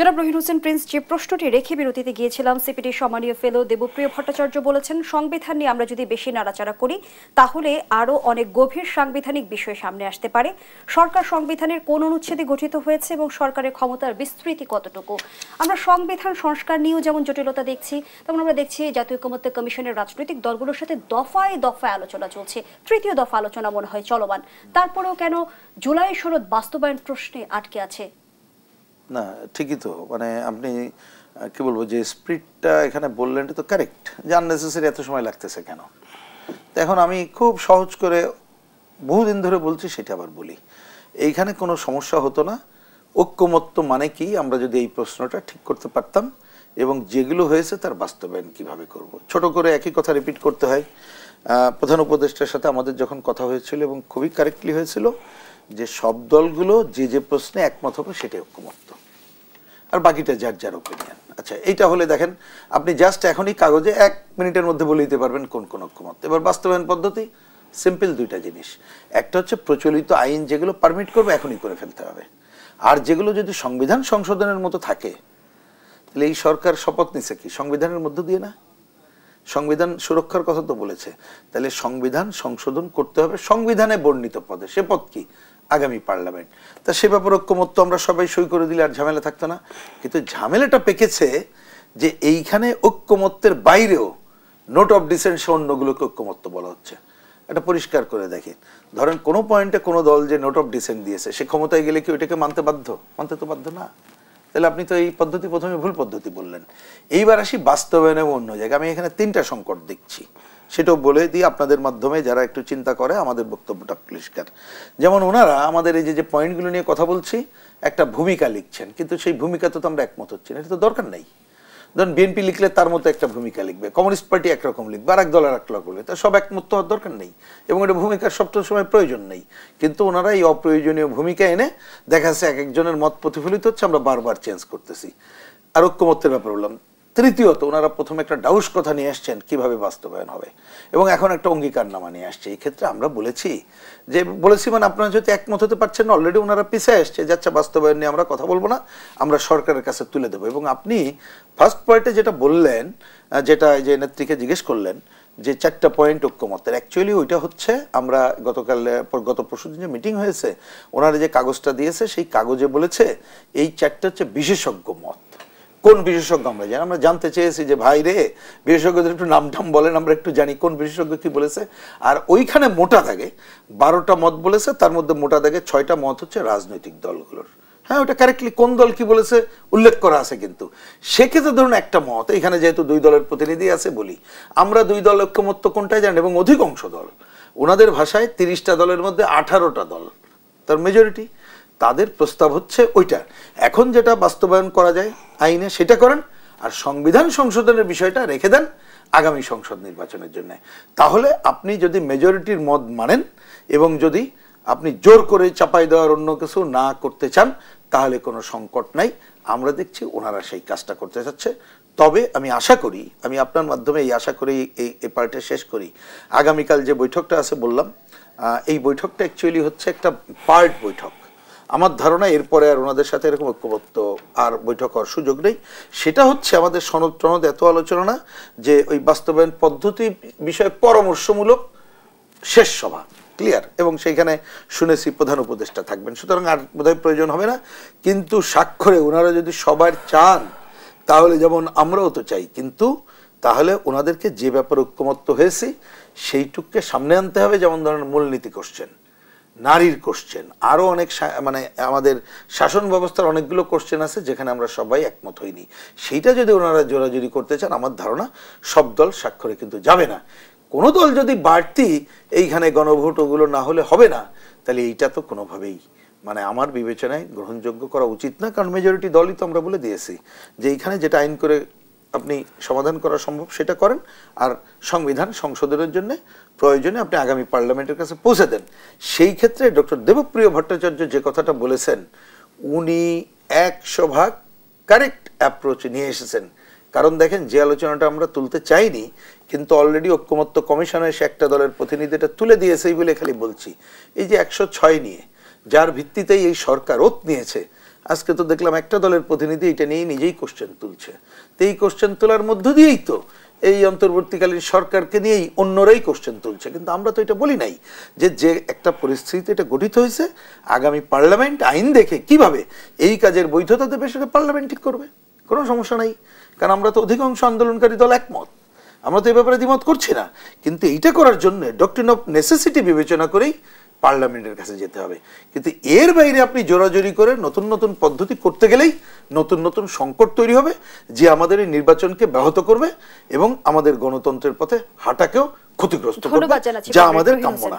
জনাব রহিন হোসেন প্রিন্স, যে প্রশ্নটি রেখে বিরতিতে গিয়েছিলাম, সিপিডি সম্মানীয় ফেলো দেবপ্রিয় ভট্টাচার্য বলেছেন সংবিধান নিয়ে আমরা যদি বেশি নাড়াচাড়া করি তাহলে আরো অনেক গভীর সাংবিধানিক বিষয় সামনে আসতে পারে। সরকার সংবিধানের কোন অনুচ্ছেদে গঠিত হয়েছে এবং সরকারের ক্ষমতার বিস্তৃতি কতটুকু। আমরা সংবিধান সংস্কার নিয়েও যেমন জটিলতা দেখছি, তেমন আমরা দেখছি জাতীয় ঐকমত্য কমিশনের রাজনৈতিক দলগুলোর সাথে দফায় দফায় আলোচনা চলছে। তৃতীয় দফা আলোচনা মনে হয় চলমান। তারপরেও কেন জুলাই সনদ বাস্তবায়ন প্রশ্নে আটকে আছে? না, ঠিকই তো, মানে আপনি কি বলবো, যে স্পিরিটটা এখানে বললেন এটা তো কারেক্ট, যে আননেসেসারি এত সময় লাগতেছে কেন। তো এখন আমি খুব সহজ করে বহুদিন ধরে বলছি, সেটা আবার বলি, এইখানে কোনো সমস্যা হতো না। ঐক্যমত্য মানে কি, আমরা যদি এই প্রশ্নটা ঠিক করতে পারতাম এবং যেগুলো হয়েছে তার বাস্তবায়ন কিভাবে করব। ছোট করে একই কথা রিপিট করতে হয়। প্রধান উপদেষ্টার সাথে আমাদের যখন কথা হয়েছিল এবং খুবই কারেক্টলি হয়েছিল যে সব দলগুলো যে যে প্রশ্নে একমত হবে সেটাই ঐক্যমত্য, আর বাকিটা যার যার ওপিনিয়ন। আচ্ছা, এইটা হলে দেখেন আপনি জাস্ট এখনই কাগজে 1 মিনিটের মধ্যে বলে দিতে পারবেন কোন কোন ঐক্যমত্য। এবার বাস্তবায়ন পদ্ধতি সিম্পল, দুইটা জিনিস। একটা হচ্ছে প্রচলিত আইন যেগুলো পারমিট করবে এখনই করে ফেলতে হবে, আর যেগুলো যদি সংবিধান সংশোধনের মতো থাকে, তাহলে এই সরকার শপথ নিছে কি সংবিধানের মধ্য দিয়ে না? সংবিধান সুরক্ষার কথা তো বলেছে, তাহলে সংবিধান সংশোধন করতে হবে সংবিধানে বর্ণিত পদে। সে পদ কি? আগামী পার্লামেন্ট। তা সে ব্যাপারে ঐক্যমত্য আমরা সবাই সই করে দিলে আর ঝামেলা থাকতো না। কিন্তু ঝামেলাটা পেকেছে যে এইখানে ঐক্যমত্যের বাইরেও নোট অফ ডিসেন্ট সহ অন্যগুলোকে ঐক্যমত্য বলা হচ্ছে। এটা পরিষ্কার করে দেখে, ধরেন কোনো পয়েন্টে কোনো দল যে নোট অফ ডিসেন্ট দিয়েছে, সে ক্ষমতায় গেলে কি ওইটাকে মানতে বাধ্য? মানতে তো বাধ্য না। তাহলে আপনি তো এই পদ্ধতি প্রথমে ভুল পদ্ধতি বললেন। এইবার আসি বাস্তবায়নে অন্য জায়গায়। আমি এখানে 3টা সংকট দেখছি, সেটাও বলে দিই আপনাদের মাধ্যমে, যারা একটু চিন্তা করে আমাদের বক্তব্যটা পরিষ্কার। যেমন ওনারা আমাদের এই যে পয়েন্টগুলো নিয়ে কথা বলছি, একটা ভূমিকা লিখছেন, কিন্তু সেই ভূমিকাতে তো আমরা একমত হচ্ছি না। এটা তো দরকার নেই। ধরুন বিএনপি লিখলে তার মতো একটা ভূমিকা লিখবে, কমিউনিস্ট পার্টি একরকম লিখবে, আর এক দল আর এক রকম লিখবে, তা সব একমত হওয়ার দরকার নেই এবং এটা ভূমিকার সবটা সময় প্রয়োজন নেই। কিন্তু ওনারা এই অপ্রয়োজনীয় ভূমিকা এনে দেখা যাচ্ছে এক একজনের মত প্রতিফলিত হচ্ছে, আমরা বারবার চেঞ্জ করতেছি। আর ঐক্যমত্যের ব্যাপার বললাম। তৃতীয়ত, ওনারা প্রথমে একটা ডাউস কথা নিয়ে আসছেন কিভাবে বাস্তবায়ন হবে, এবং এখন একটা অঙ্গীকারনামা নিয়ে আসছে। এই ক্ষেত্রে আমরা বলেছি মানে আপনারা যদি একমত হতে পারছেন না, অলরেডি ওনারা পিছিয়ে আসছে, যাচ্ছে বাস্তবায়ন নিয়ে আমরা কথা বলবো না, আমরা সরকারের কাছে তুলে দেবো। এবং আপনি ফার্স্ট পয়েন্টে যেটা বললেন, যেটা যে নেত্রীকে জিজ্ঞেস করলেন যে 4টা পয়েন্ট ঐক্যমতের, অ্যাকচুয়ালি ওইটা হচ্ছে আমরা গত পরশুদিন যে মিটিং হয়েছে, ওনারা যে কাগজটা দিয়েছে সেই কাগজে বলেছে এই 4টা হচ্ছে বিশেষজ্ঞ মত। কোন বিশেষজ্ঞ আমরা জানি? আমরা জানতে চেয়েছি যে ভাই রে, বিশেষজ্ঞদের একটু নাম বলেন, আমরা একটু জানি কোন বিশেষজ্ঞ কি বলেছে। আর ওইখানে মোটা দাগে 12টা মত বলেছে, তার মধ্যে মোটা দাগে 6টা মত হচ্ছে রাজনৈতিক দলগুলোর। হ্যাঁ, ওটা কারেক্টলি কোন দল কি বলেছে উল্লেখ করা আছে, কিন্তু সেক্ষেত্রে ধরুন একটা মত, এখানে যেহেতু 2 দলের প্রতিনিধি আছে বলি, আমরা 2 দল ঐক্যমত্য কোনটাই জানি, এবং অধিকাংশ দল, ওনাদের ভাষায় 30টা দলের মধ্যে 18টা দল, তার মেজরিটি, তাদের প্রস্তাব হচ্ছে ওইটা। এখন যেটা বাস্তবায়ন করা যায় আইনে সেটা করেন, আর সংবিধান সংশোধনের বিষয়টা রেখে দেন আগামী সংসদ নির্বাচনের জন্য। তাহলে আপনি যদি মেজরিটির মত মানেন এবং যদি আপনি জোর করে চাপাই দেওয়ার অন্য কিছু না করতে চান, তাহলে কোনো সংকট নাই। আমরা দেখছি ওনারা সেই কাজটা করতে চাচ্ছে। তবে আমি আশা করি, আমি আপনার মাধ্যমে এই আশা করি এই পার্টে শেষ করি, আগামীকাল যে বৈঠকটা আছে বললাম, এই বৈঠকটা অ্যাকচুয়ালি হচ্ছে একটা পার্ট বৈঠক। আমার ধারণা এরপরে আর ওনাদের সাথে এরকম ঐক্যমত্য আর বৈঠক হওয়ার সুযোগ নেই। সেটা হচ্ছে আমাদের সনদ এত আলোচনা না, যে ওই বাস্তবায়ন পদ্ধতি বিষয়ে পরামর্শমূলক শেষ সভা, ক্লিয়ার। এবং সেইখানে শুনেছি প্রধান উপদেষ্টা থাকবেন, সুতরাং আর বোধহয় প্রয়োজন হবে না। কিন্তু স্বাক্ষরে ওনারা যদি সবার চান, তাহলে যেমন আমরাও তো চাই, কিন্তু তাহলে ওনাদেরকে যে ব্যাপারে ঐক্যমত্য হয়েছে সেইটুককে সামনে আনতে হবে। যেমন ধরেন মূলনীতি কোশ্চেন, নারীর কোশ্চেন, আরও অনেক মানে আমাদের শাসন ব্যবস্থার অনেকগুলো কোশ্চেন আছে যেখানে আমরা সবাই একমত হইনি। সেইটা যদি ওনারা জোরাজুরি করতে চান, আমার ধারণা সব দল স্বাক্ষরে কিন্তু যাবে না। কোনো দল যদি বাড়তি এইখানে গণভোট ওগুলো না হলে হবে না, তাহলে এইটা তো কোনোভাবেই মানে আমার বিবেচনায় গ্রহণযোগ্য করা উচিত না। কারণ মেজরিটি দলই তো আমরা বলে দিয়েছি যে এইখানে যেটা আইন করে আপনি সমাধান করা সম্ভব সেটা করেন, আর সংবিধান সংশোধনের জন্য প্রয়োজনে আপনি আগামী পার্লামেন্টের কাছে পৌঁছে দেন। সেই ক্ষেত্রে ডক্টর দেবপ্রিয় ভট্টাচার্য যে কথাটা বলেছেন, উনি 100% কারেক্ট অ্যাপ্রোচ নিয়ে এসেছেন। কারণ দেখেন, যে আলোচনাটা আমরা তুলতে চাইনি, কিন্তু অলরেডি ঐক্যমত্য কমিশনে এসে একটা দলের প্রতিনিধিটা তুলে দিয়েছেই বলে খালি বলছি। এই যে 106 নিয়ে, যার ভিত্তিতেই এই সরকার ওত নিয়েছে, আজকে তো দেখলাম একটা দলের প্রতিনিধি এটা নিয়ে নিজেই কোশ্চেন তুলছে। তো এই কোশ্চেন তোলার মধ্য দিয়েই তো এই অন্তর্বর্তীকালীন সরকারকে নিয়েই অন্যরাই কোশ্চেন তুলছে। কিন্তু আমরা তো এটা বলি নাই যে একটা পরিস্থিতি এটা গঠিত হয়েছে, আগামী পার্লামেন্ট আইন দেখে কিভাবে এই কাজের বৈধতা দেবে সেটা পার্লামেন্ট ঠিক করবে, কোনো সমস্যা নাই। কারণ আমরা তো অধিকাংশ আন্দোলনকারী দল একমত, আমরা তো এই ব্যাপারে দ্বিমত করছি না। কিন্তু এইটা করার জন্য ডক্ট্রিন অফ নেসেসিটি বিবেচনা করেই পার্লামেন্টের কাছে যেতে হবে। কিন্তু এর বাইরে আপনি জোরাজোরি করে নতুন নতুন পদ্ধতি করতে গেলেই নতুন নতুন সংকট তৈরি হবে, যে আমাদের এই নির্বাচনকে ব্যাহত করবে এবং আমাদের গণতন্ত্রের পথে হাঁটাকেও ক্ষতিগ্রস্ত করবে, যা আমাদের কাম্য না।